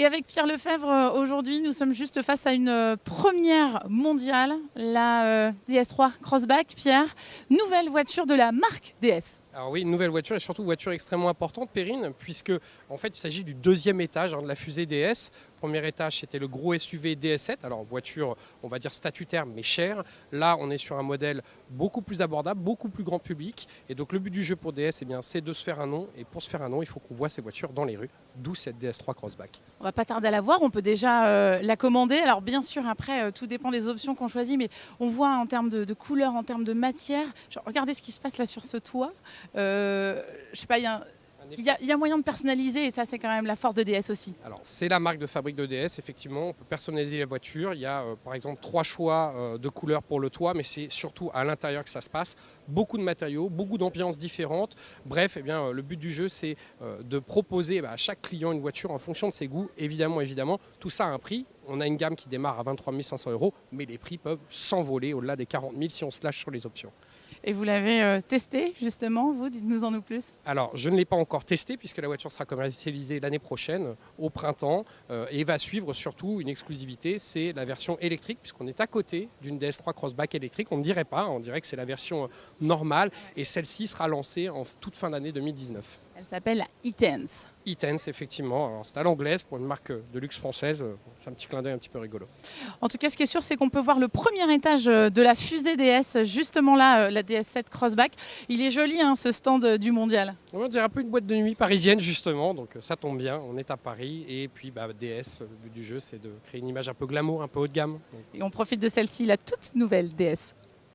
Et avec Pierre Lefebvre, aujourd'hui, nous sommes juste face à une première mondiale, la DS3 Crossback. Pierre, nouvelle voiture de la marque DS. Alors oui, une nouvelle voiture et surtout voiture extrêmement importante, Perrine, puisque en fait il s'agit du deuxième étage de la fusée DS. Premier étage, c'était le gros SUV DS7, alors voiture, on va dire statutaire mais chère. Là, on est sur un modèle beaucoup plus abordable, beaucoup plus grand public. Et donc le but du jeu pour DS, c'est de se faire un nom. Et pour se faire un nom, il faut qu'on voit ces voitures dans les rues, d'où cette DS3 Crossback. On va pas tarder à la voir, on peut déjà la commander. Alors bien sûr, après, tout dépend des options qu'on choisit, mais on voit en termes de couleur, en termes de matière. Genre, regardez ce qui se passe là sur ce toit. Je sais pas, il y a moyen de personnaliser et ça, c'est quand même la force de DS aussi. Alors, c'est la marque de fabrique de DS, effectivement, on peut personnaliser la voiture. Il y a par exemple 3 choix de couleurs pour le toit, mais c'est surtout à l'intérieur que ça se passe. Beaucoup de matériaux, beaucoup d'ambiances différentes. Bref, le but du jeu, c'est de proposer à chaque client une voiture en fonction de ses goûts. Évidemment, tout ça a un prix. On a une gamme qui démarre à 23 500 €, mais les prix peuvent s'envoler au-delà des 40 000 si on se lâche sur les options. Et vous l'avez testé justement, vous, dites-nous en plus. Alors, je ne l'ai pas encore testé puisque la voiture sera commercialisée l'année prochaine, au printemps, et va suivre surtout une exclusivité, c'est la version électrique, puisqu'on est à côté d'une DS3 Crossback électrique. On ne dirait pas, on dirait que c'est la version normale, et celle-ci sera lancée en toute fin d'année 2019. Elle s'appelle la E-Tense. E-Tense, effectivement. Alors, c'est à l'anglaise pour une marque de luxe française. C'est un petit clin d'œil un petit peu rigolo. En tout cas, ce qui est sûr, c'est qu'on peut voir le premier étage de la fusée DS, justement là, la DS7 Crossback. Il est joli, hein, ce stand du mondial. On dirait un peu une boîte de nuit parisienne, justement. Donc ça tombe bien, on est à Paris. Et puis DS, le but du jeu, c'est de créer une image un peu glamour, un peu haut de gamme. Et on profite de celle-ci, la toute nouvelle DS.